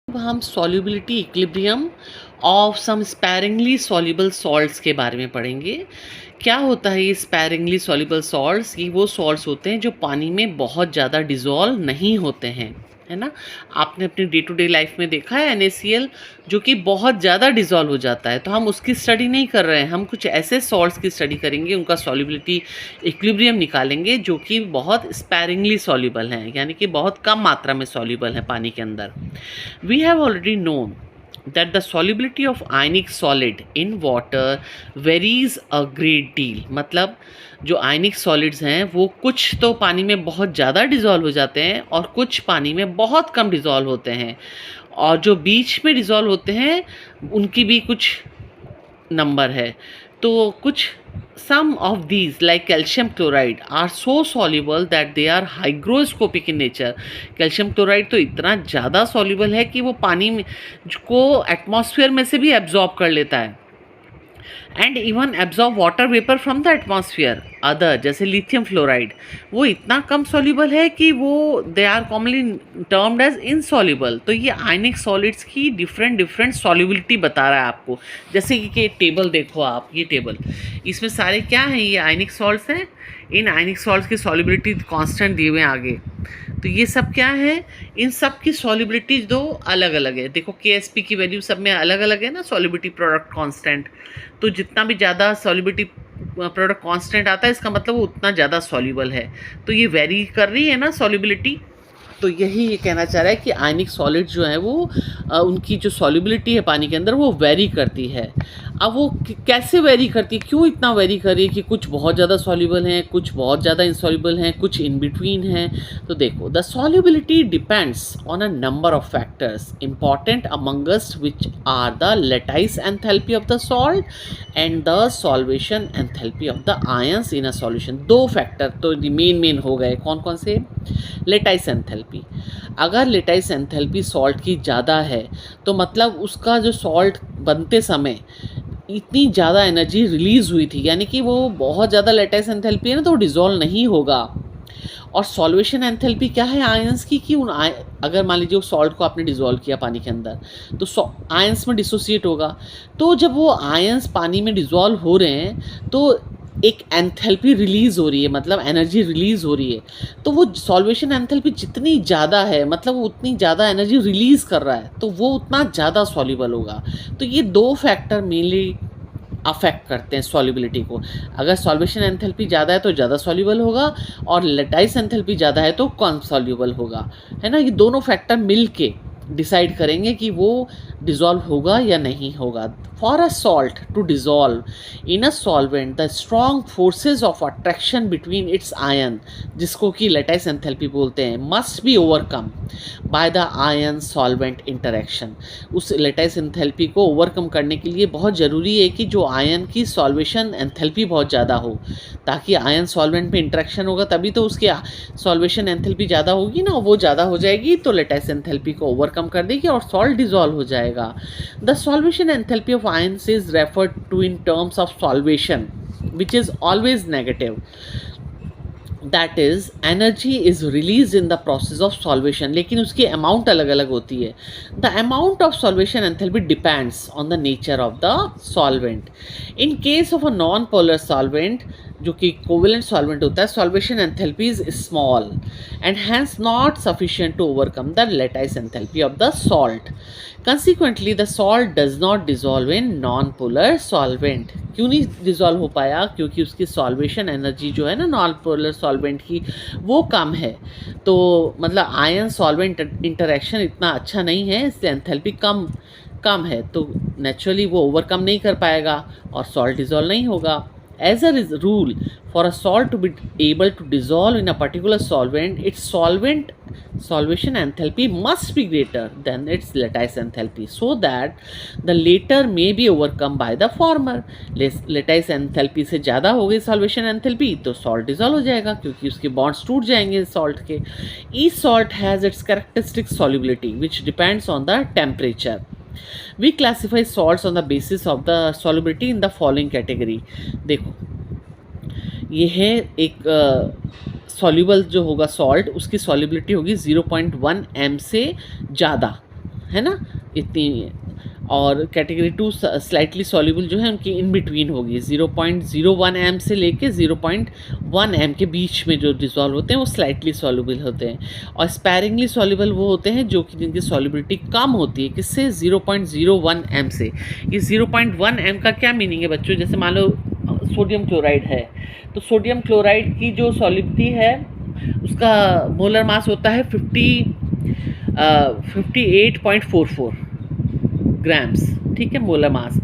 अब हम solubility equilibrium of some sparingly soluble salts के बारे में पढ़ेंगे। क्या होता है ये स्पैरिंगली सॉल्युबल सॉल्ट्स? ये वो सॉल्ट्स होते हैं जो पानी में बहुत ज़्यादा डिज़ोल्व नहीं होते हैं, है ना। आपने अपनी डे टू डे लाइफ में देखा है NaCl जो कि बहुत ज़्यादा डिज़ोल्व हो जाता है। तो हम उसकी स्टडी नहीं कर रहे हैं, हम कुछ ऐसे सॉल्ट्स की स्टडी करेंगे, उनका सॉल्युबिलिटी इक्विलिब्रियम निकालेंगे जो कि बहुत स्पैरिंगली सॉल्युबल हैं, यानी कि बहुत कम मात्रा में सॉल्युबल हैं पानी के अंदर। We have already known that the solubility of ionic solid in water varies a great deal। मतलब जो आयनिक सॉलिड्स हैं वो कुछ तो पानी में बहुत ज़्यादा डिज़ोल्व हो जाते हैं और कुछ पानी में बहुत कम डिज़ोल्व होते हैं, और जो बीच में डिज़ोल्व होते हैं उनकी भी कुछ नंबर है। तो कुछ some of these like calcium chloride are so soluble that they are hygroscopic in nature। Calcium chloride तो इतना ज़्यादा soluble है कि वो पानी में को एटमॉस्फेयर में से भी एब्जॉर्ब कर लेता है, and even absorb water vapour from the atmosphere. Other जैसे लिथियम फ्लोराइड, वो इतना कम सॉल्युबल है कि वो they are commonly termed as insoluble. तो ये आयनिक सॉलिड्स की डिफरेंट सॉल्युबिलिटी बता रहा है आपको। जैसे कि टेबल देखो आप, ये टेबल, इसमें सारे क्या हैं, ये आयनिक सॉल्ट्स हैं। इन आयनिक सॉल्ट्स की सॉल्युबिलिटी कांस्टेंट दिए हुए हैं आगे। तो ये सब क्या है, इन सब की सॉल्युबिलिटी दो अलग अलग है। देखो KSP की वैल्यू सब में अलग अलग है ना, सॉल्युबिलिटी प्रोडक्ट कांस्टेंट। तो जितना भी ज़्यादा सॉल्युबिलिटी प्रोडक्ट कांस्टेंट आता है, इसका मतलब वो उतना ज़्यादा सॉल्युबल है। तो ये वेरी कर रही है ना सॉल्युबिलिटी। तो यही ये कहना चाह रहा है कि आयनिक सॉलिड जो है वो उनकी जो सॉल्युबिलिटी है पानी के अंदर वो वेरी करती है। अब वो कैसे वेरी करती है, क्यों इतना वेरी कर रही है कि कुछ बहुत ज़्यादा सॉल्युबल हैं, कुछ बहुत ज़्यादा इनसॉल्युबल हैं, कुछ इन बिटवीन हैं। तो देखो, the solubility depends on a number of factors important amongst which are the lattice enthalpy of the salt and the solvation enthalpy of the ions in a solution. दो factor तो main हो गए, कौन कौन से? Lattice enthalpy. अगर lattice enthalpy salt की ज़्यादा है तो मतलब उसका जो सॉल्ट बनते समय इतनी ज़्यादा एनर्जी रिलीज़ हुई थी, यानी कि वो बहुत ज़्यादा लेटाइस एंथैल्पी है ना, तो डिज़ोल्व नहीं होगा। और सॉल्वेशन एंथैल्पी क्या है आयंस की, कि अगर मान लीजिए सॉल्ट को आपने डिज़ोल्व किया पानी के अंदर तो आयंस में डिसोसिएट होगा। तो जब वो आयंस पानी में डिज़ोल्व हो रहे हैं तो एक एंथैल्पी रिलीज़ हो रही है, मतलब एनर्जी रिलीज़ हो रही है। तो वो सॉल्वेशन एंथैल्पी जितनी ज़्यादा है, मतलब वो उतनी ज़्यादा एनर्जी रिलीज़ कर रहा है, तो वो उतना ज़्यादा सॉल्युबल होगा। तो ये दो फैक्टर मेनली अफेक्ट करते हैं सॉल्युबिलिटी को। अगर सॉल्वेशन एंथैल्पी ज़्यादा है तो ज़्यादा सॉल्युबल होगा, और लेटाइस एंथैल्पी ज़्यादा है तो कम सॉल्युबल होगा, है ना। ये दोनों फैक्टर मिल के डिसाइड करेंगे कि वो डिज़ोल्व होगा या नहीं होगा। For a salt to dissolve in a solvent the strong forces of attraction between its ion, जिसको कि लेटाइस एंथैल्पी बोलते हैं, must be overcome by the ion solvent interaction. उस लेटाइस एंथैल्पी को ओवरकम करने के लिए बहुत ज़रूरी है कि जो आयन की सॉल्वेशन एंथैल्पी बहुत ज़्यादा हो, ताकि आयन सॉल्वेंट में इंटरेक्शन होगा तभी तो उसकी सॉल्वेशन एंथैल्पी ज़्यादा होगी ना। वो ज़्यादा हो जाएगी तो लेटाइस एंथैल्पी को ओवरकम कर देगी और सॉल्ट डिज़ोल्व हो जाएगा। The solvation enthalpy of ions is referred to in terms of solvation which is always negative, that is energy is release in the process of solvation, लेकिन उसकी amount अलग अलग होती है। The amount of solvation enthalpy depends on the nature of the solvent. In case of a non polar solvent, जो कि covalent solvent होता है, solvation enthalpy is small and hence not sufficient to overcome the lattice enthalpy of the salt. Consequently, the salt does not dissolve in non-polar solvent। क्यों नहीं dissolve हो पाया? क्योंकि उसकी सॉल्वेशन एनर्जी जो है ना नॉन पोलर सॉल्वेंट की, वो कम है। तो मतलब आयन सॉल्वेंट इंटरेक्शन इतना अच्छा नहीं है, इसलिए एंथैल्पी कम है, तो नेचुरली वो ओवरकम नहीं कर पाएगा और सॉल्ट डिज़ोल्व नहीं होगा। As a rule, for a salt to be able to dissolve in a particular solvent, its solvation enthalpy must be greater than its lattice enthalpy, so that the latter may be overcome by the former। lattice enthalpy से ज़्यादा हो गई solvation enthalpy तो salt dissolve हो जाएगा, क्योंकि उसके bonds टूट जाएंगे salt के। Each salt has its characteristic solubility which depends on the temperature। We classify salts on the basis of the solubility in the following category। देखो, ये है एक सॉल्युबल जो होगा सॉल्ट, उसकी सॉल्युबिलिटी होगी 0.1 m से ज़्यादा, है ना, इतनी। और कैटेगरी 2 स्लाइटली सॉल्युबल जो है उनकी इन बिटवीन होगी, 0.01 एम से लेके 0.1 एम के बीच में जो डिज़ोल्व होते हैं वो स्लाइटली सॉल्युबल होते हैं। और स्पैरिंगली सॉल्युबल वो होते हैं जो कि जिनकी सॉल्युबिलिटी कम होती है, किससे, 0.01 एम से। ये 0.1 एम का क्या मीनिंग है बच्चों, जैसे मान लो सोडियम क्लोराइड है, तो सोडियम क्लोराइड की जो सॉल्युबिलिटी है उसका मोलर मास होता है 58.44 ग्राम्स, ठीक है, मोलर मास।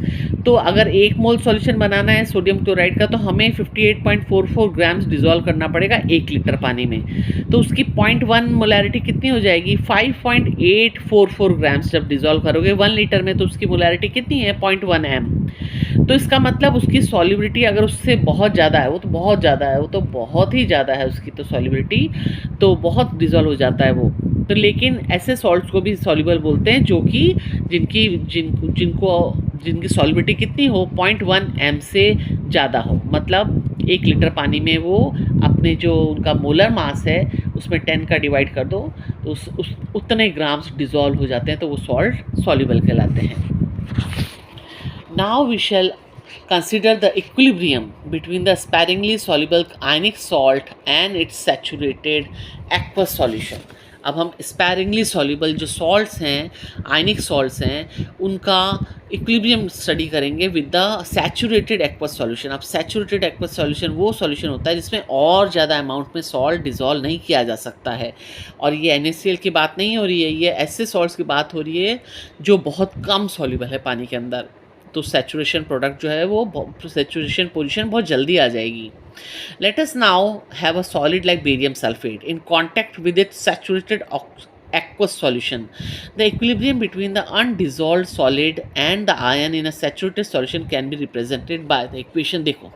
तो अगर 1 मोल सॉल्यूशन बनाना है सोडियम क्लोराइड का तो हमें 58.44 ग्राम्स डिज़ोल्व करना पड़ेगा 1 लीटर पानी में। तो उसकी 0.1 मोलैरिटी कितनी हो जाएगी, 5.844 ग्राम्स जब डिज़ोल्व करोगे 1 लीटर में, तो उसकी मोलैरिटी कितनी है, 0.1 एम। तो इसका मतलब उसकी सॉल्युबिलिटी अगर उससे बहुत ज़्यादा है, वो तो बहुत ज़्यादा है, वो तो बहुत ही ज़्यादा है उसकी तो सॉल्युबिलिटी, तो बहुत डिज़ोल्व हो जाता है वो। तो लेकिन ऐसे सॉल्ट्स को भी सॉल्युबल बोलते हैं जो कि जिनकी सॉल्युबिलिटी कितनी हो, 0.1 एम से ज़्यादा हो। मतलब 1 लीटर पानी में वो अपने जो उनका मोलर मास है उसमें 10 का डिवाइड कर दो तो उस उतने ग्राम्स डिज़ोल्व हो जाते हैं, तो वो सॉल्ट सॉल्युबल कहलाते हैं। Now we shall consider the equilibrium between the sparingly soluble ionic salt and its saturated aqueous solution. अब हम स्पैरिंगली सॉल्युबल जो सॉल्ट्स हैं, आयनिक सॉल्ट्स हैं, उनका इक्विलिब्रियम स्टडी करेंगे with the saturated aqueous solution. अब सैचुरेटेड एक्वस सॉल्यूशन वो solution होता है जिसमें और ज़्यादा अमाउंट में सॉल्ट डिज़ोल्व नहीं किया जा सकता है। और ये NaCl की बात नहीं हो रही है, ये ऐसे सॉल्ट्स की बात हो रही है जो बहुत कम सॉल्युबल है पानी के अंदर। तो सैचुरेशन प्रोडक्ट जो है वो सैचुरेशन पोजीशन बहुत जल्दी आ जाएगी। Let us now have a solid like barium sulfate in contact with its saturated aqueous solution. The equilibrium between the undissolved solid and the ion in a saturated solution can be represented by the equation। देखो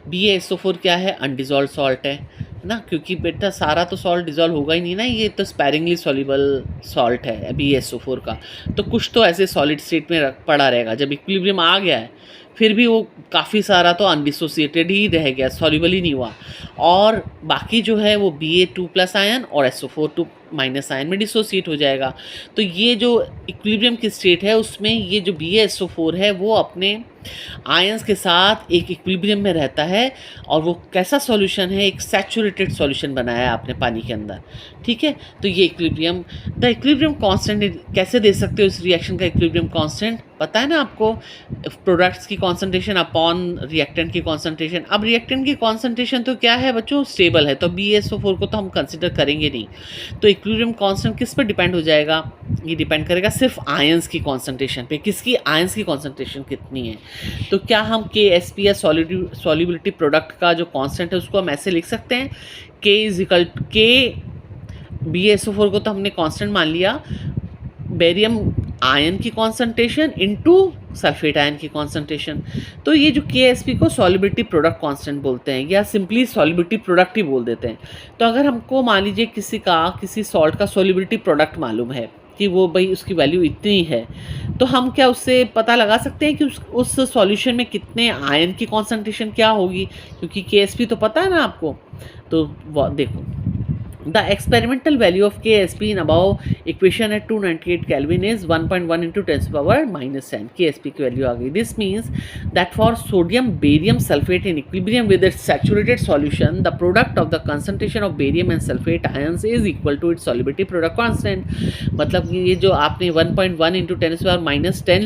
BaSO4 क्या है, undissolved salt है ना, क्योंकि बेटा सारा तो salt dissolve होगा ही नहीं ना, ये तो स्पैरिंगली सॉल्युबल सॉल्ट है BaSO4 का, तो कुछ तो ऐसे सॉलिड स्टेट में पड़ा रहेगा। जब इक्विलिब्रियम आ गया है फिर भी वो काफ़ी सारा तो अनडिसोसिएटेड ही रह गया, सॉल्युबल ही नहीं हुआ, और बाकी जो है वो Ba2+ आयन और SO4 माइनस आयन में डिसोसिएट हो जाएगा। तो ये जो इक्विलिब्रियम की स्टेट है उसमें ये जो BaSO4 है वो अपने आयंस के साथ एक इक्विलिब्रियम में रहता है, और वो कैसा सॉल्यूशन है, एक सैचुरेटेड सॉल्यूशन बनाया है आपने पानी के अंदर, ठीक है। तो ये इक्विलिब्रियम, द इक्विलिब्रियम कांस्टेंट कैसे दे सकते हो इस रिएक्शन का इक्विलिब्रियम कांस्टेंट, पता है ना आपको, प्रोडक्ट्स की कॉन्सेंट्रेशन अपॉन रिएक्टेंट की कॉन्सेंट्रेशन। अब रिएक्टेंट की कॉन्सेंट्रेशन तो क्या है बच्चों, स्टेबल है, तो BaSO4 को तो हम कंसिडर करेंगे नहीं। तो इक्विलिब्रियम कांस्टेंट किस पर डिपेंड हो जाएगा, ये डिपेंड करेगा सिर्फ आयंस की कॉन्सेंट्रेशन पे, किसकी, आयंस की कॉन्सेंट्रेशन कितनी है। तो क्या हम KSP या सॉल्युबिलिटी प्रोडक्ट का जो कांस्टेंट है उसको हम ऐसे लिख सकते हैं, K BaSO4 को तो हमने कांस्टेंट मान लिया, बेरियम आयन की कॉन्सेंट्रेशन इनटू सल्फेट आयन की कॉन्सेंट्रेशन। तो ये जो KSP को सॉल्युबिलिटी प्रोडक्ट कांस्टेंट बोलते हैं, या सिंपली सॉल्युबिलिटी प्रोडक्ट ही बोल देते हैं। तो अगर हमको मान लीजिए किसी सॉल्ट का सॉल्युबिलिटी प्रोडक्ट मालूम है कि वो भाई उसकी वैल्यू इतनी है, तो हम क्या उससे पता लगा सकते हैं कि उस सॉल्यूशन में कितने आयन की कॉन्सेंट्रेशन क्या होगी, क्योंकि KSP तो पता है ना आपको। तो देखो, the experimental value of KSP in above equation at 298 Kelvin is 1.1 into 10 to the power minus 10। KSP की वैल्यू आ गई। This means that for sodium barium sulfate in equilibrium with its saturated solution, the product of the concentration of barium and sulfate ions is equal to its solubility product constant। मतलब ये जो आपने 1.1 into 10 to the power minus 10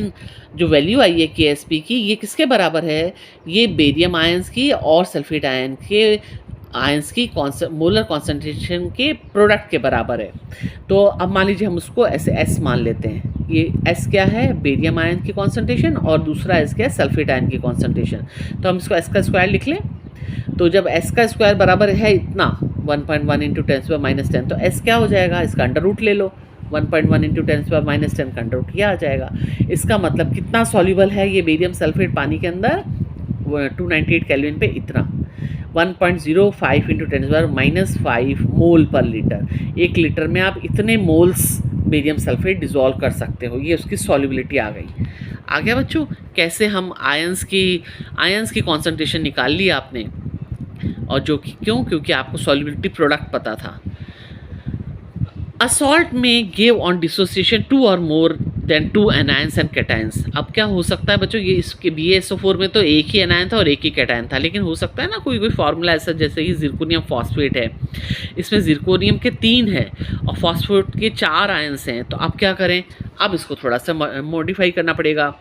जो value आई है KSP की, ये किसके बराबर है, ये बेरियम आयंस की और सल्फेट आयन के आयंस की मोलर कॉन्सेंट्रेशन के प्रोडक्ट के बराबर है। तो अब मान लीजिए हम उसको ऐसे S मान लेते हैं, ये S क्या है, बेरियम आयन की कॉन्सेंट्रेशन, और दूसरा S क्या है, सल्फेट आयन की कॉन्सेंट्रेशन। तो हम इसको S का स्क्वायर लिख लें। तो जब S का स्क्वायर बराबर है इतना 1.1 into 10 to the minus 10, तो S क्या हो जाएगा, इसका अंडर रूट ले लो, 1.1 into 10 to the minus 10 का अंडर रूट किया आ जाएगा। इसका मतलब कितना सॉल्युबल है ये बेरियम सल्फेट पानी के अंदर, 298 केल्विन पे इतना 1.05 into 10 to the minus 5 मोल पर लीटर। 1 लीटर में आप इतने मोल्स बेरियम सल्फेट डिज़ोल्व कर सकते हो, ये उसकी सॉल्युबिलिटी आ गई। आ गया बच्चों, कैसे हम आयंस की कॉन्सेंट्रेशन निकाल ली आपने, और जो कि क्यों, क्योंकि आपको सॉल्युबिलिटी प्रोडक्ट पता था। अ सॉल्ट में गिव ऑन डिसोसिएशन टू और more than two anions and cations. अब क्या हो सकता है बच्चों, ये इसके BaSO4 में तो एक ही एनायन था और एक ही कैटायन था, लेकिन हो सकता है ना कोई कोई फार्मूला ऐसा, जैसे कि जिरकोनियम फॉस्फेट है, इसमें जिरकोनियम के 3 हैं और फॉस्फेट के 4 आयंस हैं। तो अब क्या करें, अब इसको थोड़ा सा मॉडिफाई करना पड़ेगा।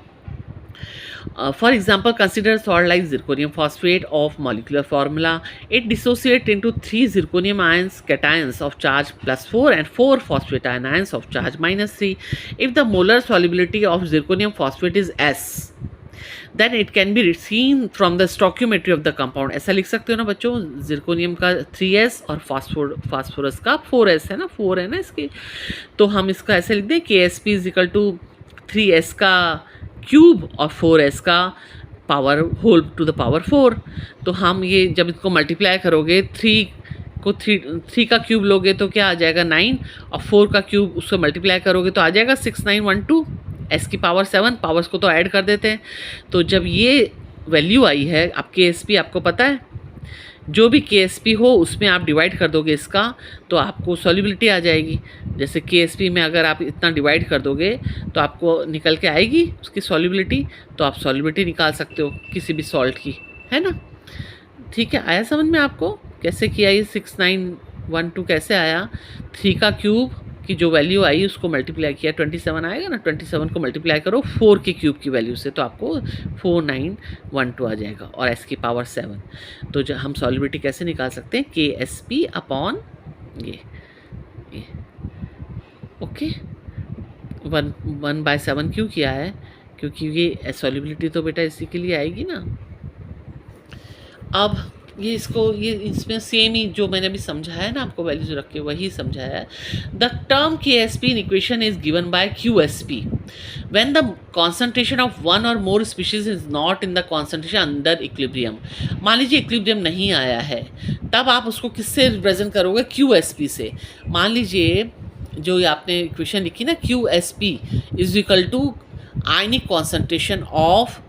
For example, consider salt like zirconium phosphate of molecular formula. It dissociates into 3 zirconium ions cations of charge +4 and 4 phosphate ions of charge -3. If the molar solubility of zirconium phosphate is S, then it can be seen from the stoichiometry of the compound. ऐसा लिख सकते हो ना बच्चों, zirconium का 3s और phosphorus का 4s है ना, 4 है ना इसके, तो हम इसका ऐसे लिख दें KSP is equal to 3s का क्यूब और 4s का power whole to the power 4। तो हम ये जब इसको मल्टीप्लाई करोगे, 3 का क्यूब लोगे तो क्या आ जाएगा 9, और 4 का क्यूब उसको मल्टीप्लाई करोगे तो आ जाएगा 6912। s की पावर 7, पावर्स को तो ऐड कर देते हैं। तो जब ये वैल्यू आई है, अब KSP आपको पता है, जो भी KSP हो उसमें आप डिवाइड कर दोगे इसका, तो आपको सॉल्युबिलिटी आ जाएगी। जैसे KSP में अगर आप इतना डिवाइड कर दोगे तो आपको निकल के आएगी उसकी सॉल्युबिलिटी, तो आप सॉल्युबिलिटी निकाल सकते हो किसी भी सॉल्ट की, है ना। ठीक है, आया समझ में आपको कैसे किया ये 6912 कैसे आया। 3 का क्यूब की जो वैल्यू आई उसको मल्टीप्लाई किया, 27 आएगा ना, 27 को मल्टीप्लाई करो 4 के क्यूब की वैल्यू से, तो आपको 4912 आ जाएगा, और s की पावर 7। तो जो हम सॉल्युबिलिटी कैसे निकाल सकते हैं, KSP अपॉन ये ओके 1/7 क्यों किया है, क्योंकि ये सॉल्युबिलिटी तो बेटा इसी के लिए आएगी ना। अब ये इसमें सेम ही जो मैंने अभी समझाया है ना आपको, वैल्यूज रख के वही समझाया है। The term KSP in equation is given by QSP when the concentration of one और more species is not in the concentration under equilibrium. मान लीजिए इक्विलिब्रियम नहीं आया है, तब आप उसको किससे रिप्रेजेंट करोगे, QSP से। मान लीजिए जो ये आपने इक्वेशन लिखी ना, QSP is equal to ionic concentration of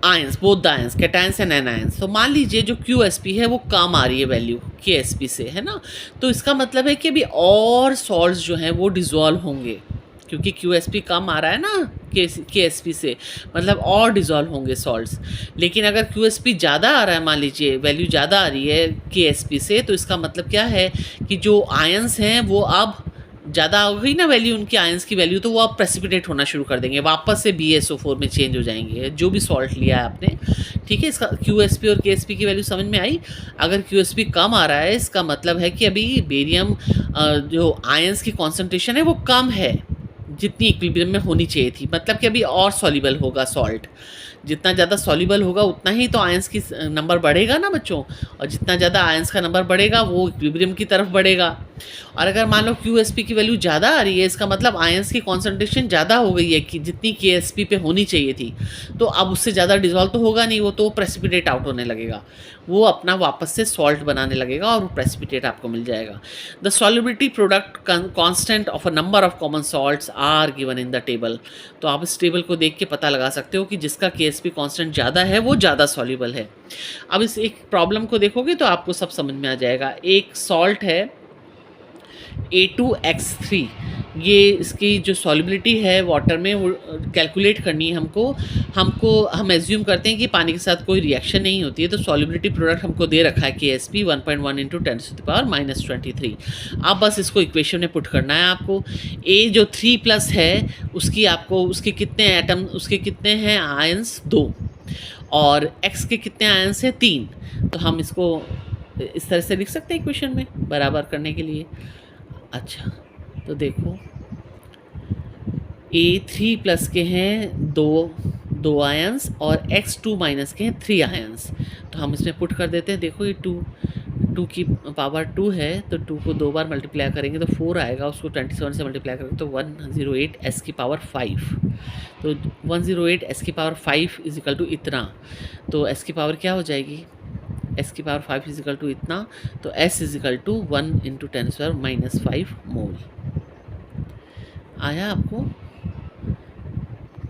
ions, both the ions, cations and anions. तो मान लीजिए जो QSP है वो कम आ रही है वैल्यू KSP से, है ना, तो इसका मतलब है कि अभी और सॉल्ट्स जो हैं वो डिज़ोल्व होंगे, क्योंकि QSP कम आ रहा है ना KSP से, मतलब और डिज़ोल्व होंगे सॉल्ट्स। लेकिन अगर QSP ज़्यादा आ रहा है, मान लीजिए वैल्यू ज़्यादा आ रही है KSP से, तो इसका मतलब क्या है कि जो आयंस हैं वो अब ज़्यादा हो गई ना वैल्यू उनकी, आयंस की वैल्यू, तो वो अब प्रेसिपिटेट होना शुरू कर देंगे, वापस से BaSO4 में चेंज हो जाएंगे जो भी सॉल्ट लिया है आपने। ठीक है, इसका QSP और KSP की वैल्यू समझ में आई। अगर QSP कम आ रहा है, इसका मतलब है कि अभी बेरियम जो आयंस की कॉन्सेंट्रेशन है वो कम है जितनी इक्विलिब्रियम में होनी चाहिए थी, मतलब कि अभी और सॉल्युबल होगा सॉल्ट। जितना ज़्यादा सॉल्युबल होगा उतना ही तो आयंस की नंबर बढ़ेगा ना बच्चों, और जितना ज़्यादा आयंस का नंबर बढ़ेगा वो इक्विलिब्रियम की तरफ बढ़ेगा। और अगर मान लो QSP की वैल्यू ज़्यादा आ रही है, इसका मतलब आयंस की कॉन्सेंट्रेशन ज़्यादा हो गई है कि जितनी KSP पे होनी चाहिए थी, तो अब उससे ज़्यादा डिज़ोल्व तो होगा नहीं, वो तो प्रेसिपिटेट आउट होने लगेगा, वो अपना वापस से सॉल्ट बनाने लगेगा और प्रेसिपिटेट आपको मिल जाएगा। The solubility product constant of a number of common salts are given in the table. तो आप इस टेबल को देख के पता लगा सकते हो कि जिसका KSP कांस्टेंट ज़्यादा है वो ज़्यादा सॉल्युबल है। अब इस एक प्रॉब्लम को देखोगे तो आपको सब समझ में आ जाएगा। एक सॉल्ट है A2X3, ये इसकी जो सॉल्युबिलिटी है वाटर में वो कैलकुलेट करनी है हम एज्यूम करते हैं कि पानी के साथ कोई रिएक्शन नहीं होती है, तो सॉल्युबिलिटी प्रोडक्ट हमको दे रखा है KSP 1.1 × 10⁻⁻23। अब बस इसको इक्वेशन में पुट करना है आपको। A जो 3+ है उसके कितने एटम, उसके कितने हैं आयंस 2, और X के कितने आयंस हैं 3। तो हम इसको इस तरह से लिख सकते हैं इक्वेशन में बराबर करने के लिए। अच्छा, तो देखो A3+ के हैं दो आयंस और X2- के हैं 3 आयंस। तो हम इसमें पुट कर देते हैं। देखो ये 2 की पावर 2 है, तो 2 को 2 बार मल्टीप्लाई करेंगे तो 4 आएगा, उसको 27 से मल्टीप्लाई करेंगे तो 108 S की पावर 5। तो 108 S की पावर 5 इज इक्वल टू इतना, तो S की पावर क्या हो जाएगी, S की पावर 5 इज इक्वल टू इतना, तो S इज इक्वल टू 1 × 10⁻⁻5 मोल। आया आपको?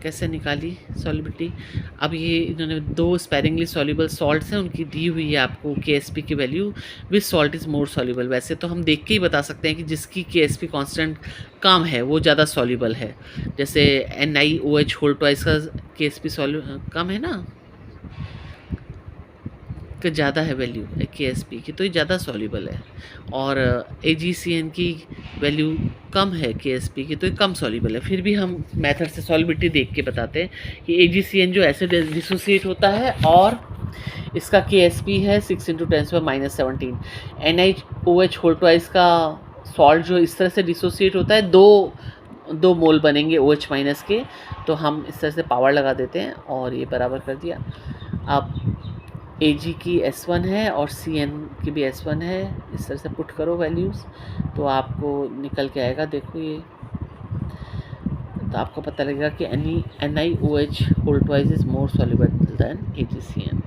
कैसे निकाली सॉल्युबिलिटी। अब ये इन्होंने दो स्पेरिंगली सॉल्युबल सॉल्ट्स हैं, उनकी दी हुई है आपको KSP की value, which salt is more soluble. वैसे तो हम देख के ही बता सकते हैं कि जिसकी KSP कांस्टेंट कम है वो ज़्यादा सॉल्युबल है। जैसे NiOH होल ट्वाइस का KSP कम है ना, कि ज़्यादा है वैल्यू KSP की, तो ये ज़्यादा सॉल्युबल है। और AgCN की वैल्यू कम है KSP की, तो ये कम सॉल्युबल है। फिर भी हम मेथड से सॉल्युबिलिटी देख के बताते हैं कि AgCN जो ऐसे डिसोसिएट होता है और इसका KSP है 6 × 10⁻17। NiOH होल ट्वाइस का सॉल्ट जो इस तरह से डिसोसिएट होता है, दो मोल बनेंगे OH माइनस के, तो हम इस तरह से पावर लगा देते हैं और ये बराबर कर दिया। अब Ag की S1 है और CN की भी S1 है, इस तरह से पुट करो वैल्यूज़ तो आपको निकल के आएगा। देखो ये, तो आपको पता लगेगा कि NiOH whole twice is more soluble than AgCN।